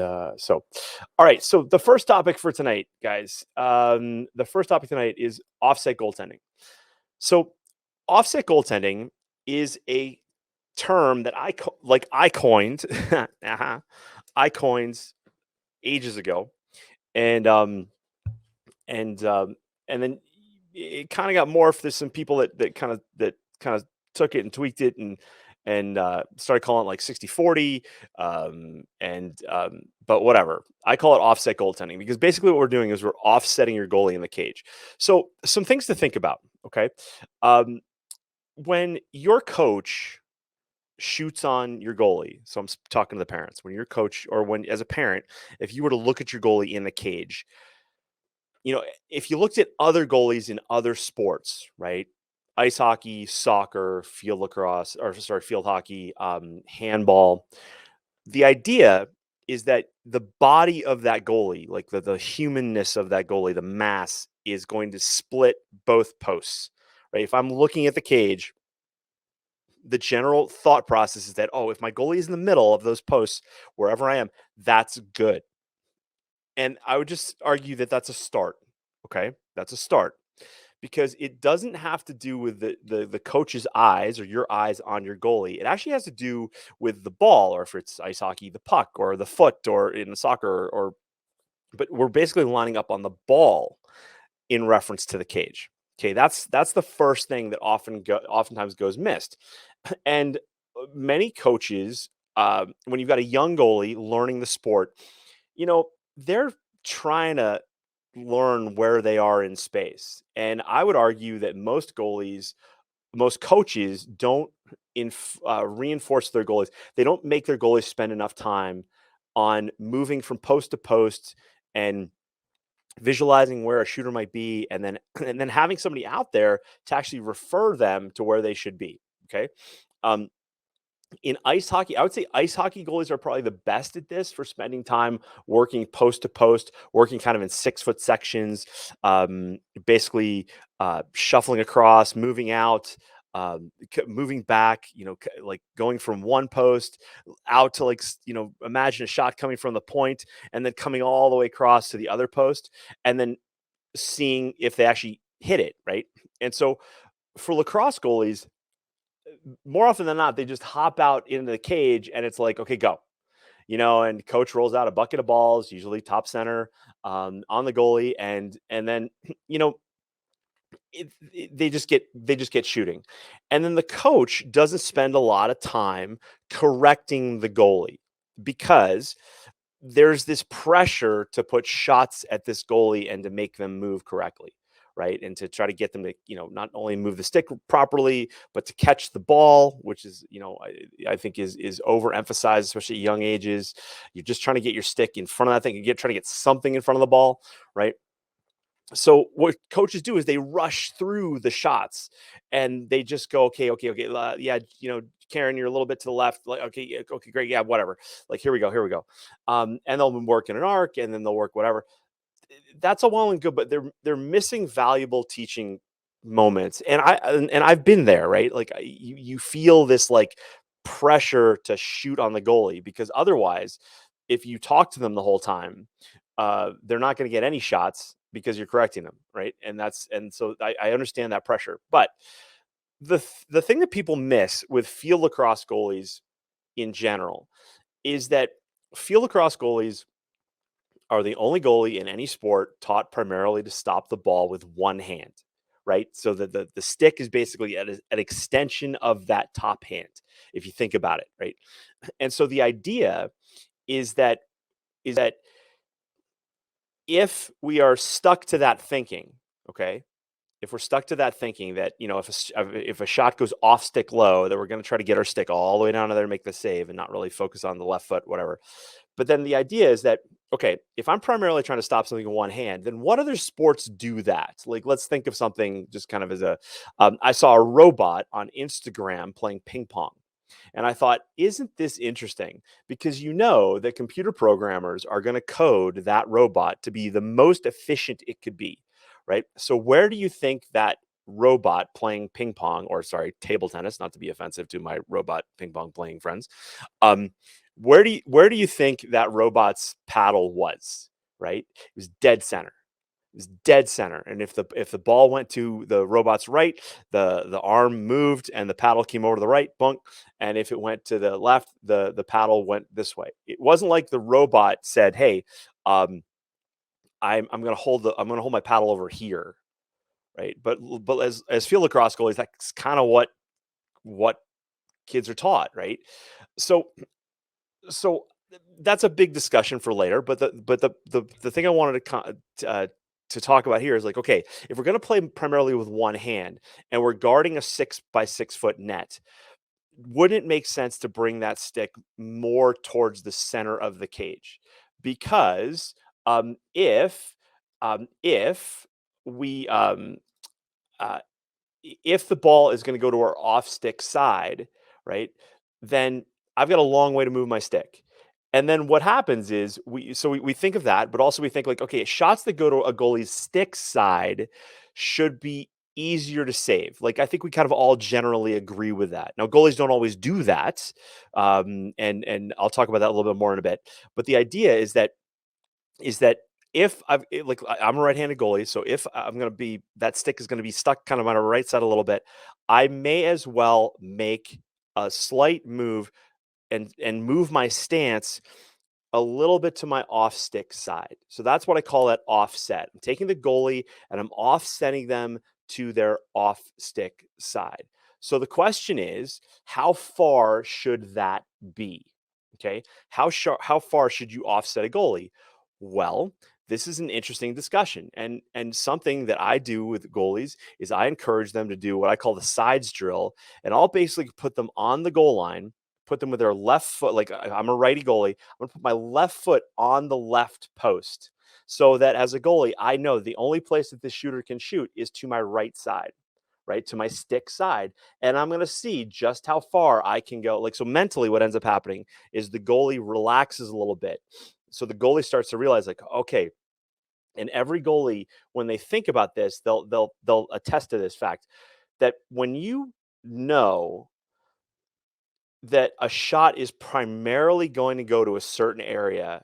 All right. So the first topic for tonight, guys, the first topic tonight is offset goaltending. So offset goaltending is a term that I coined, uh-huh, I coined ages ago, and and um, and then it kind of got morphed. There's some people that kind of took it and tweaked it and started calling it like 60-40. But whatever. I call it offset goaltending because basically what we're doing is we're offsetting your goalie in the cage. So some things to think about. Okay, um, when your coach shoots on your goalie, so talking to the parents. When your coach or when as a parent, if you were to look at your goalie in the cage, if you looked at other goalies in other sports, right? Ice hockey, soccer, field lacrosse, or sorry, field hockey, handball. The idea is that the body of that goalie, like the humanness of that goalie, the mass is going to split both posts, right? If I'm looking at the cage, the general thought process is that, oh, if my goalie is in the middle of those posts, wherever I am, that's good. And I would just argue that that's a start. Okay. That's a start because it doesn't have to do with the coach's eyes or your eyes on your goalie. It actually has to do with the ball, or if it's ice hockey, the puck or the foot, or in soccer, but we're basically lining up on the ball in reference to the cage. Okay. That's the first thing that oftentimes goes missed. And many coaches, when you've got a young goalie learning the sport, they're trying to learn where they are in space. And I would argue that most coaches don't reinforce their goalies. They don't make their goalies spend enough time on moving from post to post and visualizing where a shooter might be, and then and then having somebody out there to actually refer them to where they should be. Okay. Um, in ice hockey, I would say ice hockey goalies are probably the best at this for spending time working post to post, working kind of in 6 foot sections, basically shuffling across, moving out, moving back, like going from one post out to imagine a shot coming from the point and then coming all the way across to the other post and then seeing if they actually hit it, right? And so for lacrosse goalies, more often than not, they just hop out into the cage and it's like, okay, go. And coach rolls out a bucket of balls, usually top center, on the goalie, and then you know they just get shooting, and then the coach doesn't spend a lot of time correcting the goalie because there's this pressure to put shots at this goalie and to make them move correctly, right? And to try to get them to, not only move the stick properly, but to catch the ball, which is, I think is overemphasized, especially at young ages. You're just trying to get your stick in front of that thing and trying to get something in front of the ball, right? So what coaches do is they rush through the shots and they just go, okay, yeah, Karen, you're a little bit to the left, like, okay, yeah, okay, great, yeah, whatever, like, here we go, and they'll work in an arc and then they'll work whatever. That's all well and good, but they're missing valuable teaching moments, and I've been there, right? Like, you feel this like pressure to shoot on the goalie because otherwise, if you talk to them the whole time, they're not going to get any shots because you're correcting them, right? And so I understand that pressure, but the thing that people miss with field lacrosse goalies in general is that field lacrosse goalies are the only goalie in any sport taught primarily to stop the ball with one hand, right? So the stick is basically an extension of that top hand, if you think about it, right? And so the idea is that if we are stuck to that thinking, okay, if we're stuck to that thinking that if a shot goes off stick low, that we're going to try to get our stick all the way down to there and make the save and not really focus on the left foot, whatever. But then the idea is that, okay, if I'm primarily trying to stop something in one hand, then what other sports do that? Like, let's think of something just kind of as I saw a robot on Instagram playing ping pong. And I thought, isn't this interesting? Because that computer programmers are going to code that robot to be the most efficient it could be, right? So where do you think that robot playing ping pong, or sorry, table tennis, not to be offensive to my robot ping pong playing friends. Um, where do you think that robot's paddle was? Right, it was dead center. It was dead center, and if the ball went to the robot's right, the arm moved and the paddle came over to the right, bunk. And if it went to the left, the paddle went this way. It wasn't like the robot said, "Hey, um, I'm gonna hold my paddle over here," right? But as field lacrosse goalies, that's kind of what kids are taught, right? So so that's a big discussion for later. But the thing I wanted to talk about here is like, okay, if we're going to play primarily with one hand and we're guarding a 6 by 6 foot net, wouldn't it make sense to bring that stick more towards the center of the cage? Because if we uh, if the ball is going to go to our off stick side, right, then I've got a long way to move my stick. And then what happens is we think of that, but also we think like, okay, shots that go to a goalie's stick side should be easier to save. Like I think we kind of all generally agree with that. Now goalies don't always do that, and I'll talk about that a little bit more in a bit. But the idea is that if I'm a right-handed goalie, so if I'm gonna be that stick is gonna be stuck kind of on the right side a little bit, I may as well make a slight move and move my stance a little bit to my off stick side. So that's what I call that offset. I'm taking the goalie and I'm offsetting them to their off stick side. So the question is, how far should that be? Okay. How far should you offset a goalie? Well, this is an interesting discussion, and something that I do with goalies is I encourage them to do what I call the sides drill, and I'll basically put them on the goal line, put them with their left foot. Like I'm a righty goalie, I'm gonna put my left foot on the left post, so that as a goalie, I know the only place that this shooter can shoot is to my right side, right to my stick side, and I'm gonna see just how far I can go. Like so, mentally, what ends up happening is the goalie relaxes a little bit. So the goalie starts to realize, like, okay, and every goalie, when they think about this, they'll attest to this fact that when you know that a shot is primarily going to go to a certain area,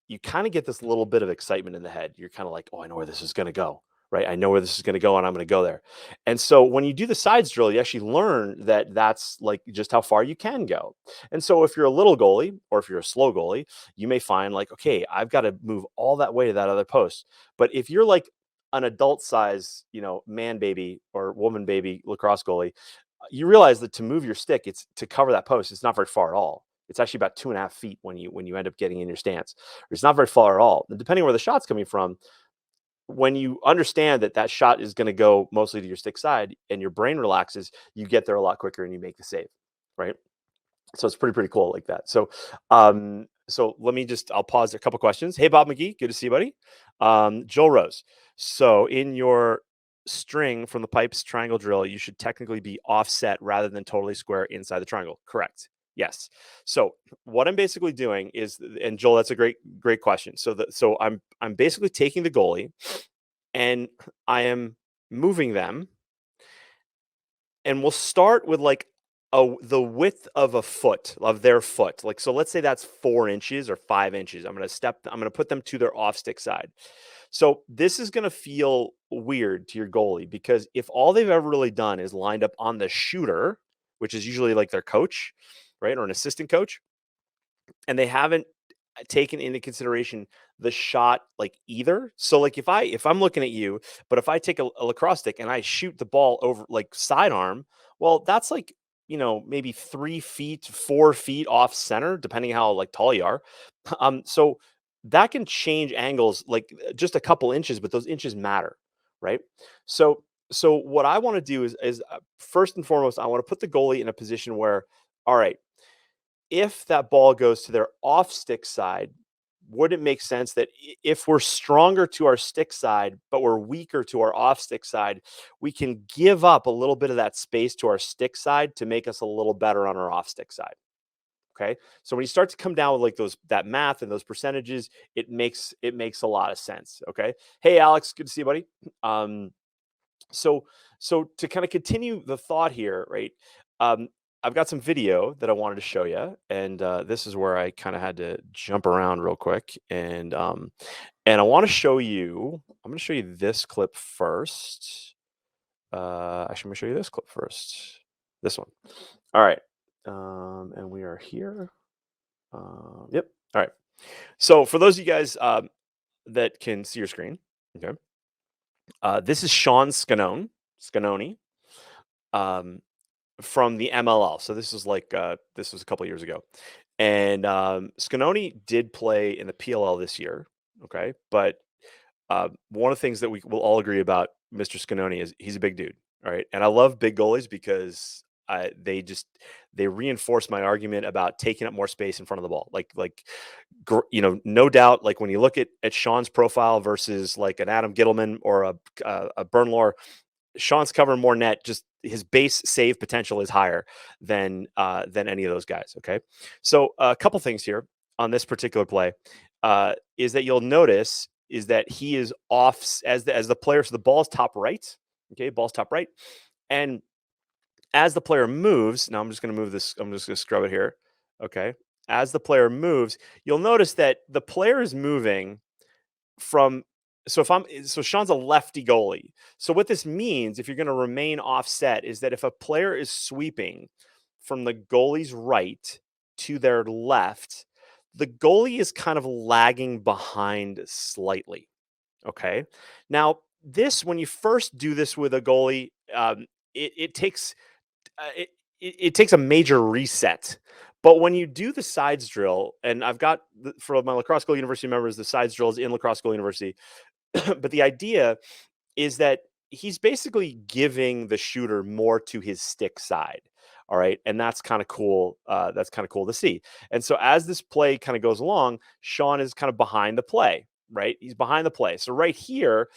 you kind of get this little bit of excitement in the head. You're kind of like, oh, I know where this is going to go, right? I know where this is going to go, and I'm going to go there. And so when you do the sides drill, you actually learn that that's like just how far you can go. And so if you're a little goalie or if you're a slow goalie, you may find like, okay, I've got to move all that way to that other post. But if you're like an adult size, man baby or woman baby lacrosse goalie, you realize that to move your stick, it's to cover that post. It's not very far at all. It's actually about 2.5 feet when you end up getting in your stance. It's not very far at all. And depending on where the shot's coming from, when you understand that that shot is going to go mostly to your stick side and your brain relaxes, you get there a lot quicker and you make the save, right? So it's pretty cool like that. So let me I'll pause a couple questions. Hey, Bob McGee, good to see you, buddy. Joel Rose. So in your string from the pipes triangle drill, you should technically be offset rather than totally square inside the triangle. Correct. Yes. So what I'm basically doing is, and Joel, that's a great question. So I'm basically taking the goalie and I am moving them, and we'll start with like the width of a foot of their foot. Like, so let's say that's 4 inches or 5 inches. I'm going to put them to their off stick side. So this is going to feel weird to your goalie because if all they've ever really done is lined up on the shooter, which is usually like their coach, right, or an assistant coach, and they haven't taken into consideration the shot like either. So like if I'm looking at you, but if I take a lacrosse stick and I shoot the ball over like sidearm, well, that's like, maybe 3 feet, 4 feet off center, depending how like tall you are. So that can change angles like just a couple inches, but those inches matter, right? So what I want to do is first and foremost, I want to put the goalie in a position where, all right, if that ball goes to their off stick side, would it make sense that if we're stronger to our stick side, but we're weaker to our off stick side, we can give up a little bit of that space to our stick side to make us a little better on our off stick side? Okay. So when you start to come down with like that math and those percentages, it makes a lot of sense. Okay. Hey, Alex, good to see you, buddy. Um, so So to kind of continue the thought here, right? Um, I've got some video that I wanted to show you, and this is where I kind of had to jump around real quick, and I want to show you. I'm going to show you this clip first. Actually, I'm going to show you this clip first. This one. All right, and we are here. Yep. All right. So for those of you guys that can see your screen, okay, this is Sean Scanoni, um, from the MLL. So this is like this was a couple years ago, and Scanoni did play in the PLL this year. Okay, but one of the things that we will all agree about Mr. Scanoni is he's a big dude. All right, and I love big goalies because they reinforce my argument about taking up more space in front of the ball. No doubt, like when you look at Sean's profile versus like an Adam Gittleman or a Bernlohr, Sean's covering more net. Just his base save potential is higher than any of those guys. Okay, so a couple things here on this particular play is that you'll notice is that he is off as the player. So the ball's top right. Okay, ball's top right, and as the player moves, now I'm just going to move this. I'm just going to scrub it here. Okay, as the player moves, you'll notice that the player is moving from so Sean's a lefty goalie. So what this means, if you're going to remain offset, is that if a player is sweeping from the goalie's right to their left, the goalie is kind of lagging behind slightly. Okay. Now, this when you first do this with a goalie, it takes it takes a major reset. But when you do the sides drill, and I've got for my Lacrosse Goal University members, the sides drill is in Lacrosse Goal University. But the idea is that he's basically giving the shooter more to his stick side. All right. And that's kind of cool. That's kind of cool to see. And so as this play kind of goes along, Sean is kind of behind the play, right? He's behind the play. So right here,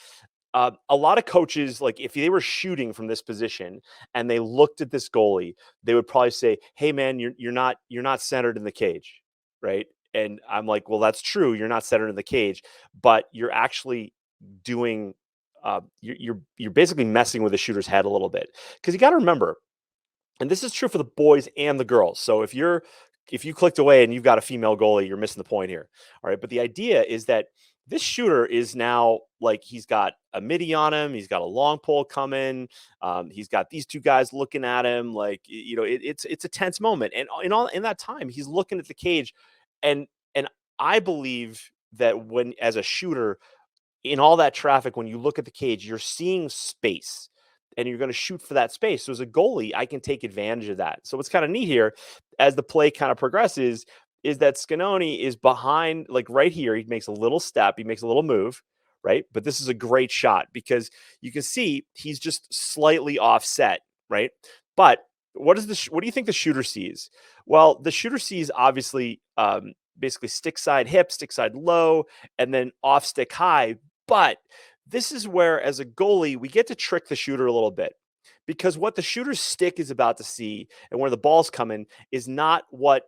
a lot of coaches, like if they were shooting from this position and they looked at this goalie, they would probably say, "Hey, man, you're not centered in the cage, right?" And I'm like, "Well, that's true. You're not centered in the cage, but you're actually doing, you're basically messing with the shooter's head a little bit because you got to remember, and this is true for the boys and the girls. So if you clicked away and you've got a female goalie, you're missing the point here. All right. But the idea is that this shooter is now like he's got a midi on him, he's got a long pole coming, he's got these two guys looking at him, like it's a tense moment. And in that time, he's looking at the cage, and I believe that when as a shooter, in all that traffic, when you look at the cage, you're seeing space and you're going to shoot for that space. So as a goalie, I can take advantage of that. So what's kind of neat here as the play kind of progresses is that Scanoni is behind, like right here. He makes a little step, he makes a little move, right? But this is a great shot because you can see he's just slightly offset, right? But what do you think the shooter sees? Well, the shooter sees obviously basically stick side hip, stick side low, and then off stick high. But this is where, as a goalie, we get to trick the shooter a little bit because what the shooter's stick is about to see and where the ball's coming is not what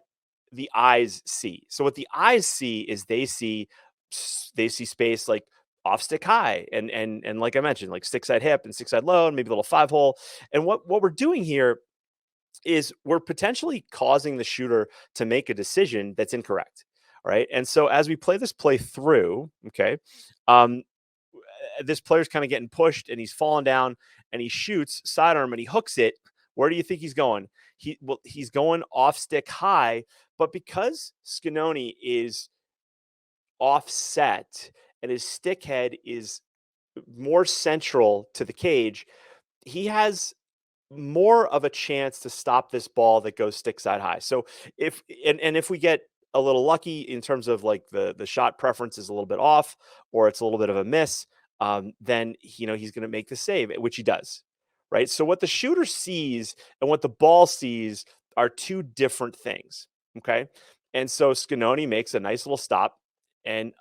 the eyes see. So what the eyes see is they see space like off stick high and like I mentioned, like stick side hip and stick side low and maybe a little 5-hole. And what we're doing here is we're potentially causing the shooter to make a decision that's incorrect. All right. And so as we play this play through, okay, um, this player's kind of getting pushed and he's falling down and he shoots sidearm and he hooks it. Where do you think he's going? He's going off stick high, but because Scanoni is offset and his stick head is more central to the cage, he has more of a chance to stop this ball that goes stick side high. So if we get a little lucky in terms of like the shot preference is a little bit off or it's a little bit of a miss, then he's going to make the save, which he does, right? So what the shooter sees and what the ball sees are two different things. Okay, and so Scanoni makes a nice little stop and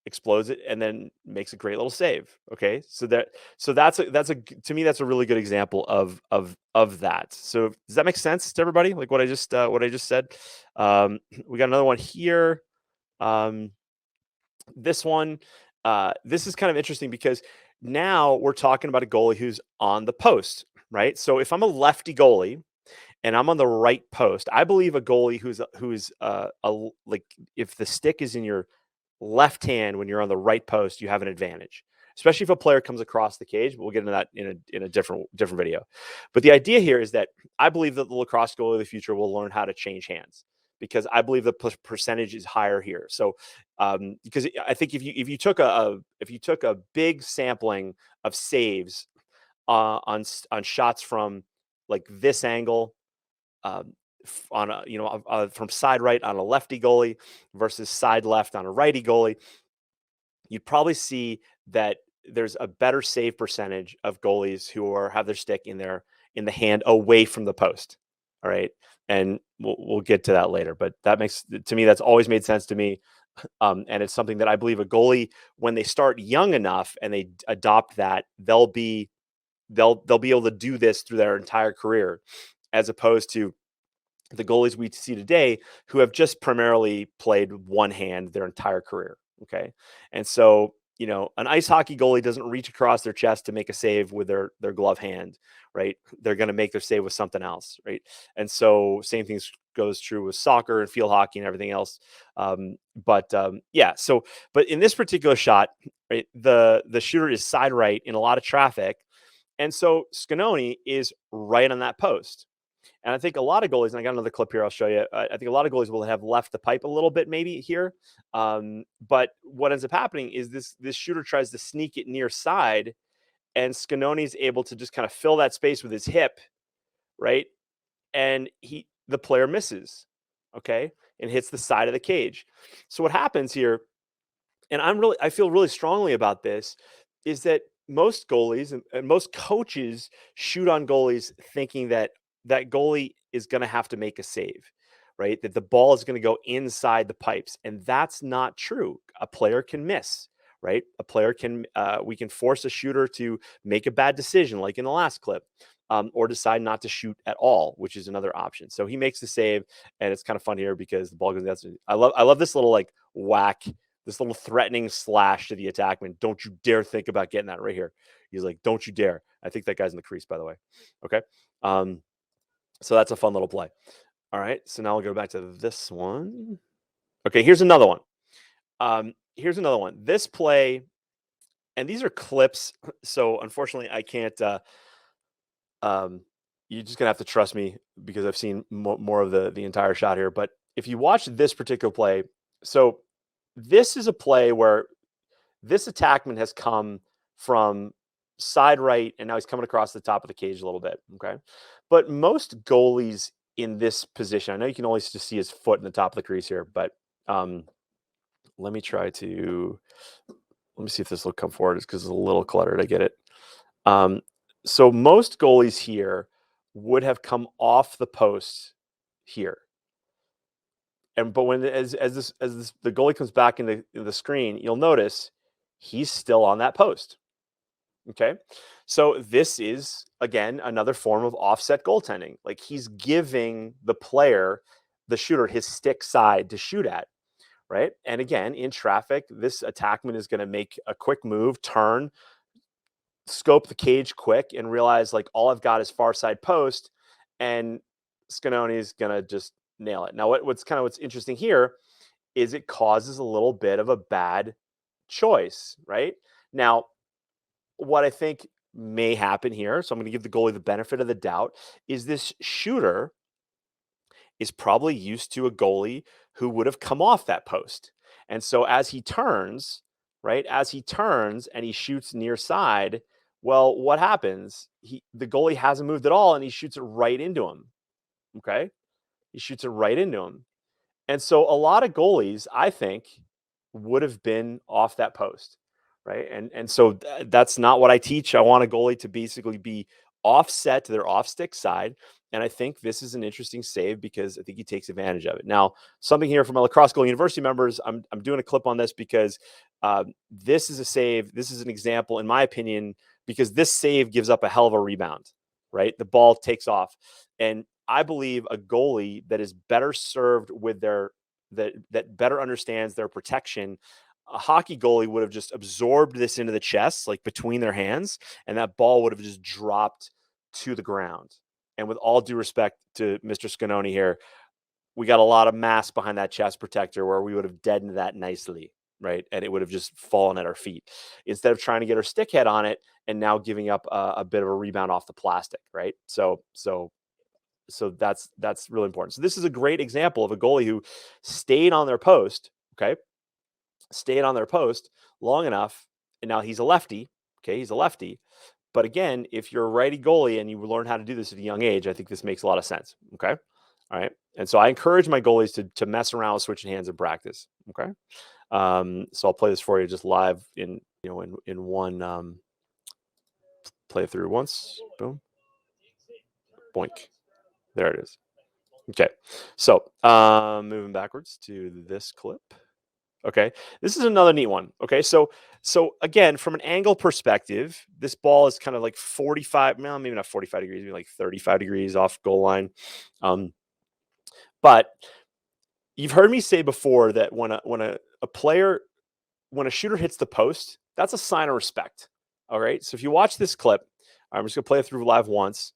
explodes it and then makes a great little save. Okay. To me, that's a really good example of that. So does that make sense to everybody? Like what I just said? We got another one here. This one, this is kind of interesting because now we're talking about a goalie who's on the post, right? So if I'm a lefty goalie and I'm on the right post, I believe a goalie like if the stick is in your left hand when you're on the right post, you have an advantage, especially if a player comes across the cage. But we'll get into that in a different video. But the idea here is that I believe that the lacrosse goalie of the future will learn how to change hands because I believe the percentage is higher here. So because I think if you took a big sampling of saves on shots from like this angle on a from side right on a lefty goalie versus side left on a righty goalie, you'd probably see that there's a better save percentage of goalies who have their stick in the hand away from the post. All right, and we'll get to that later. But that's always made sense to me, and it's something that I believe a goalie, when they start young enough and they adopt that, they'll be able to do this through their entire career, as opposed to the goalies we see today who have just primarily played one hand their entire career. Okay. And so, an ice hockey goalie doesn't reach across their chest to make a save with their glove hand, right? They're going to make their save with something else, right? And so, same thing goes true with soccer and field hockey and everything else. Yeah. So, but in this particular shot, right, the shooter is side right in a lot of traffic, and so Scanoni is right on that post. And I think a lot of goalies, and I got another clip here I'll show you. I think a lot of goalies will have left the pipe a little bit maybe here. But what ends up happening is this shooter tries to sneak it near side, and Scanoni's able to just kind of fill that space with his hip, right? And the player misses, okay, and hits the side of the cage. So what happens here, and I feel really strongly about this, is that most goalies and most coaches shoot on goalies thinking that that goalie is going to have to make a save, right? That the ball is going to go inside the pipes, and that's not true. A player can miss, right? We can force a shooter to make a bad decision, like in the last clip, or decide not to shoot at all, which is another option. So he makes the save, and it's kind of fun here because the ball goes down. I love this little like whack, this little threatening slash to the attackman. Don't you dare think about getting that right here. He's like, don't you dare. I think that guy's in the crease, by the way. Okay. So that's a fun little play. All right. So now we'll go back to this one. Okay. Here's another one. Here's another one. This play, and these are clips. So unfortunately, I can't. You're just gonna have to trust me because I've seen more of the entire shot here. But if you watch this particular play, so this is a play where this attackman has come from side right, and now he's coming across the top of the cage a little bit. Okay. But most goalies in this position, I know you can only just see his foot in the top of the crease here, but let me see if this will come forward. It's because it's a little cluttered. I get it. So most goalies here would have come off the post here. But when as the goalie comes back in the screen, you'll notice he's still on that post. Okay. So this is again another form of offset goaltending. Like he's giving the player, the shooter, his stick side to shoot at. Right. And again, in traffic, this attackman is going to make a quick move, turn, scope the cage quick, and realize like all I've got is far side post, and Scanoni is going to just nail it. Now, what's interesting here is it causes a little bit of a bad choice, right? Now, what I think may happen here, so I'm going to give the goalie the benefit of the doubt, is this shooter is probably used to a goalie who would have come off that post. And so as he turns, right, as he turns and he shoots near side, well, what happens? The goalie hasn't moved at all, and he shoots it right into him. Okay. He shoots it right into him. And so a lot of goalies, I think, would have been off that post, right? And so that's not what I teach. I want a goalie to basically be offset to their off stick side. And I think this is an interesting save because I think he takes advantage of it. Now, something here from my Lacrosse Goal University members, I'm doing a clip on this because this is a save. This is an example, in my opinion, because this save gives up a hell of a rebound, right? The ball takes off. And I believe a goalie that is better served with that better understands their protection A hockey goalie would have just absorbed this into the chest, like between their hands, and that ball would have just dropped to the ground. And with all due respect to Mr. Scanoni here, we got a lot of mass behind that chest protector where we would have deadened that nicely, right? And it would have just fallen at our feet instead of trying to get our stick head on it and now giving up a bit of a rebound off the plastic, right? So that's really important. So this is a great example of a goalie who stayed on their post, okay, stayed on their post long enough, and now he's a lefty. Okay, he's a lefty. But again, if you're a righty goalie and you learn how to do this at a young age, I think this makes a lot of sense. Okay. All right. And so I encourage my goalies to mess around with switching hands in practice. Okay. So I'll play this for you just live in one play through once. Boom. Boink. There it is. Okay. So moving backwards to this clip. Okay. This is another neat one. Okay. So again, from an angle perspective, this ball is kind of like 45, well, maybe not 45 degrees, maybe like 35 degrees off goal line. But you've heard me say before that a player, when a shooter hits the post, that's a sign of respect. All right. So if you watch this clip, I'm just gonna play it through live once,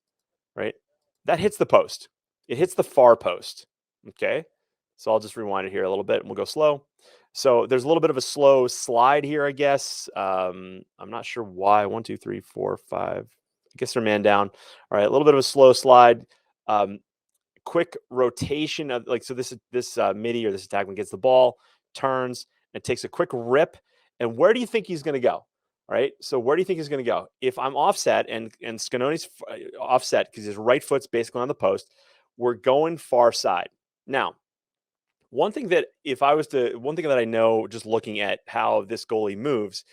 right? That hits the post. It hits the far post. Okay. So I'll just rewind it here a little bit and we'll go slow. So there's a little bit of a slow slide here, I guess. I'm not sure why. 1, 2, 3, 4, 5. I guess they're man down. All right, a little bit of a slow slide. Quick rotation of like so. This midi or this attackman gets the ball, turns, and takes a quick rip. And where do you think he's going to go? All right. So where do you think he's going to go? If I'm offset and Scanoni's offset because his right foot's basically on the post, we're going far side. Now, one thing that I know just looking at how this goalie moves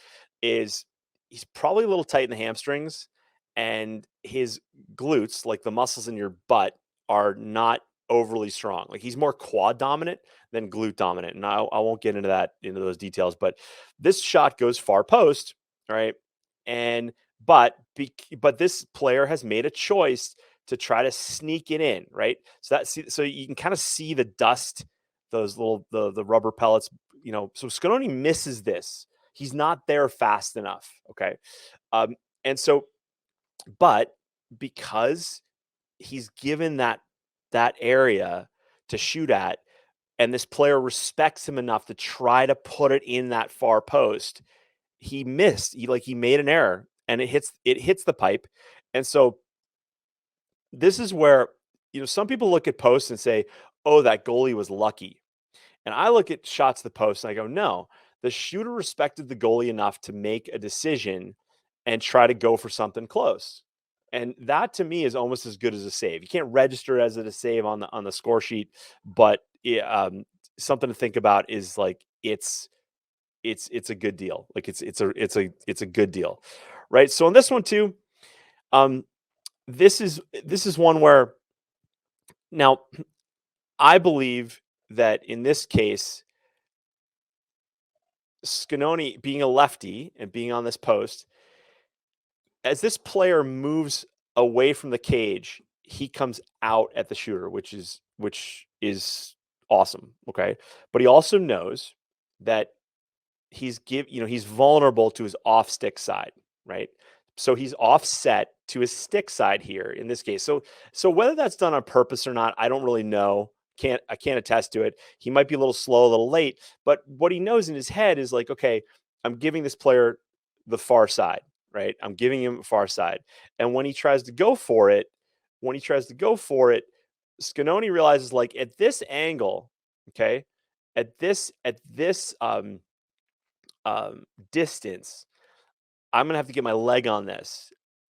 is he's probably a little tight in the hamstrings and his glutes, like the muscles in your butt, are not overly strong. Like he's more quad dominant than glute dominant. And I won't get into those details, but this shot goes far post, right? And but this player has made a choice to try to sneak it in, right? So you can kind of see the dust, those little the rubber pellets, So Scanoni misses this. He's not there fast enough. Okay. And so, but because he's given that area to shoot at, and this player respects him enough to try to put it in that far post, he missed. He made an error and it hits the pipe. And so this is where some people look at posts and say, oh, that goalie was lucky. And I look at shots to the post and I go, no, the shooter respected the goalie enough to make a decision and try to go for something close. And that to me is almost as good as a save. You can't register as a save on the score sheet, but something to think about is like it's a good deal. Like it's a good deal, right? So on this one too, this is one where now I believe that in this case, Scanoni being a lefty and being on this post, as this player moves away from the cage, he comes out at the shooter, which is awesome. Okay. But he also knows that he's vulnerable to his off stick side, right? So he's offset to his stick side here in this case. So whether that's done on purpose or not, I don't really know. I can't attest to it. He might be a little slow, a little late, but what he knows in his head is like, okay, I'm giving this player the far side, right? I'm giving him far side. And when he tries to go for it, Scanoni realizes like at this angle, okay, at this distance, I'm gonna have to get my leg on this.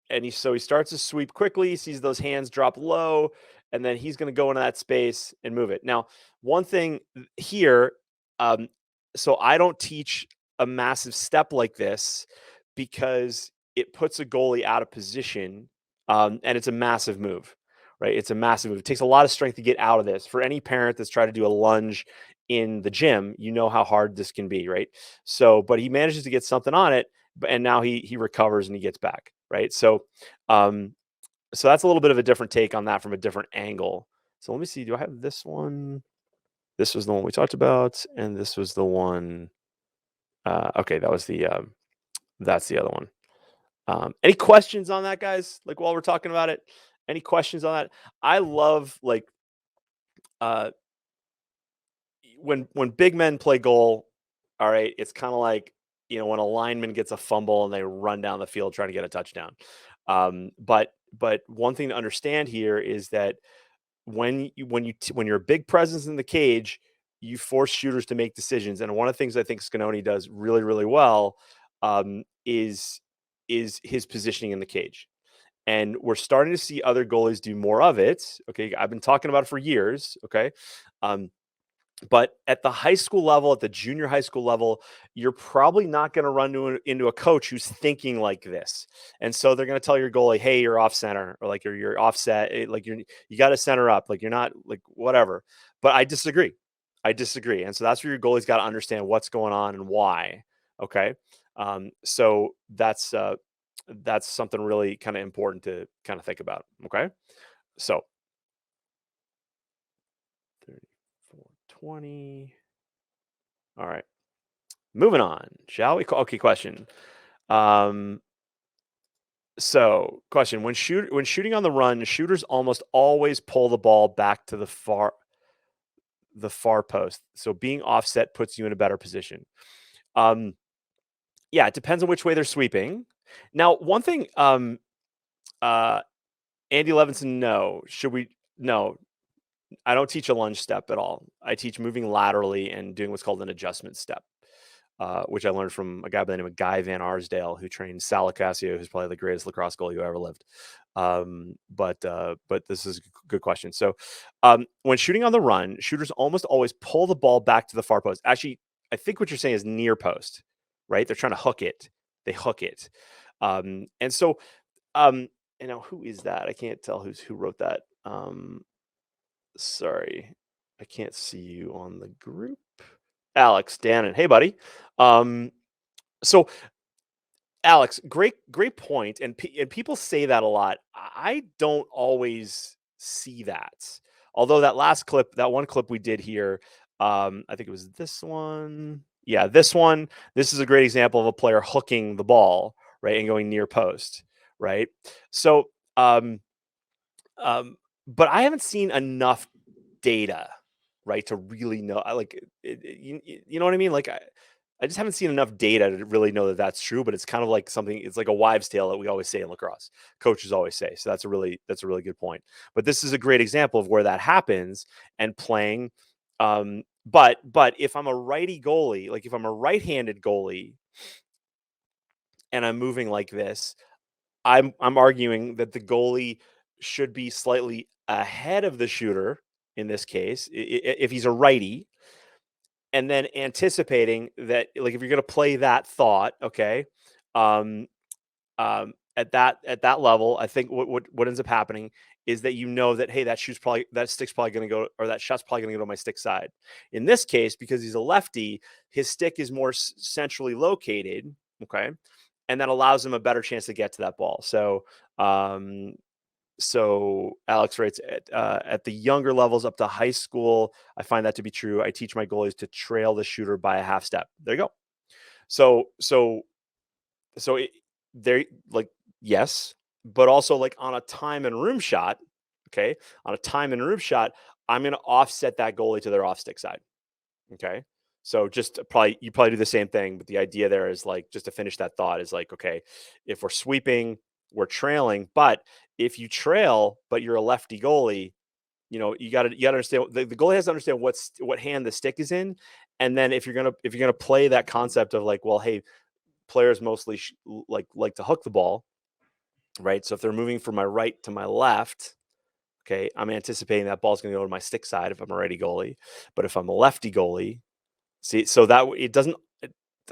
And he starts to sweep quickly, sees those hands drop low, and then he's gonna go into that space and move it. Now, one thing here, um, so I don't teach a massive step like this because it puts a goalie out of position, and it's a massive move, right? It's a massive move. It takes a lot of strength to get out of this. For any parent that's trying to do a lunge in the gym, you know how hard this can be, right? So, but he manages to get something on it, and now he recovers and he gets back, right? Um, so that's a little bit of a different take on that from a different angle. So let me see. Do I have this one? This was the one we talked about, and this was the one. Okay, that's the other one. Any questions on that, guys? Like while we're talking about it, any questions on that? I love like uh, when big men play goal. All right, it's kind of like when a lineman gets a fumble and they run down the field trying to get a touchdown. But one thing to understand here is that when you're a big presence in the cage, you force shooters to make decisions. And one of the things I think Scanoni does really really well is his positioning in the cage. And we're starting to see other goalies do more of it. Okay, I've been talking about it for years. Okay, um, but at the high school level, at the junior high school level, you're probably not going to run into a coach who's thinking like this. And so they're going to tell your goalie, "Hey, you're off center," or like you're offset, like you got to center up, like you're not like whatever. But I disagree. I disagree. And so that's where your goalie's got to understand what's going on and why. Okay, so that's something really kind of important to kind of think about. Okay, so 3420. All right. Moving on, shall we? Okay, question. Um, so question: when shooting on the run, shooters almost always pull the ball back to the far post. So being offset puts you in a better position. Um, yeah, it depends on which way they're sweeping. Now, one thing, uh, Andy Levinson, no, should we? No, I don't teach a lunge step at all. I teach moving laterally and doing what's called an adjustment step. Which I learned from a guy by the name of Guy Van Arsdale, who trained Sal Licasio, who's probably the greatest lacrosse goalie who ever lived. But this is a good question. So, when shooting on the run, shooters almost always pull the ball back to the far post. Actually, I think what you're saying is near post, right? They're trying to hook it. They hook it. And so, um, who is that? I can't tell who wrote that. Sorry, I can't see you on the group. Alex Dannon. Hey, buddy. Um, so Alex, great point, and people say that a lot. I don't always see that. Although that one clip we did here, I think it was this one. Yeah, this one. This is a great example of a player hooking the ball, right, and going near post, right? So, um, but I haven't seen enough data, right, to really know. You know what I mean? Like I just haven't seen enough data to really know that that's true. But it's kind of like something. It's like a wives' tale that we always say in lacrosse. Coaches always say. So that's a really good point. But this is a great example of where that happens and playing. But if I'm a righty goalie, like if I'm a right-handed goalie, and I'm moving like this, I'm arguing that the goalie should be slightly ahead of the shooter in this case, if he's a righty, and then anticipating that, like, if you're going to play that thought, okay, um, at that level, I think what ends up happening is that that, hey, that stick's probably going to go, or that shot's probably going to go to my stick side. In this case, because he's a lefty, his stick is more centrally located, okay, and that allows him a better chance to get to that ball. Um, so Alex writes at the younger levels up to high school, I find that to be true. I teach my goalies to trail the shooter by a half step. There you go. So so so it, there, like, yes, but also like on a time and room shot. Okay, on a time and room shot, I'm going to offset that goalie to their off stick side. Okay. So just you probably do the same thing, but the idea there is like, just to finish that thought, is like, okay, if we're sweeping, we're trailing, but if you trail, but you're a lefty goalie, you gotta understand, the goalie has to understand what hand the stick is in. And then if you're gonna play that concept of like, well, hey, players mostly like to hook the ball, right? So if they're moving from my right to my left, okay, I'm anticipating that ball's gonna go to my stick side if I'm a righty goalie. But if I'm a lefty goalie, see, so that it doesn't.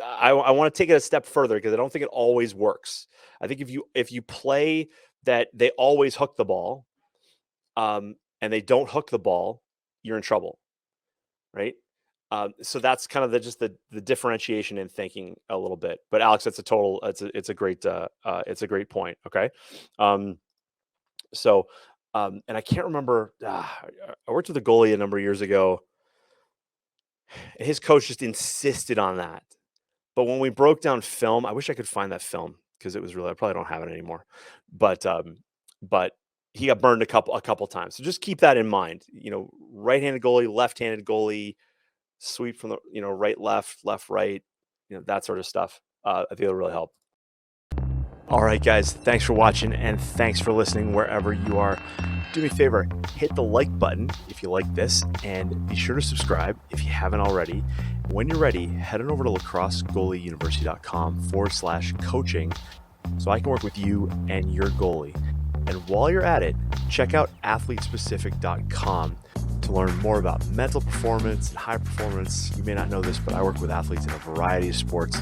I want to take it a step further because I don't think it always works. I think if you play that they always hook the ball, and they don't hook the ball, you're in trouble, right? So that's kind of the differentiation in thinking a little bit. But Alex, it's a great point. Okay, um, so and I can't remember. I worked with a goalie a number of years ago. His coach just insisted on that. But when we broke down film, I wish I could find that film because it was really, I probably don't have it anymore. But he got burned a couple times. So just keep that in mind. Right-handed goalie, left-handed goalie, sweep from the right, left, right, that sort of stuff. I think it'll really help. All right, guys, thanks for watching and thanks for listening wherever you are. Do me a favor, hit the like button if you like this, and be sure to subscribe if you haven't already. When you're ready, head on over to lacrossegoalieuniversity.com/coaching so I can work with you and your goalie. And while you're at it, check out athletespecific.com to learn more about mental performance and high performance. You may not know this, but I work with athletes in a variety of sports.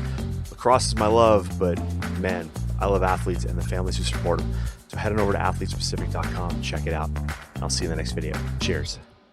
Lacrosse is my love, but man, I love athletes and the families who support them. So head on over to athletespecific.com, check it out, and I'll see you in the next video. Cheers.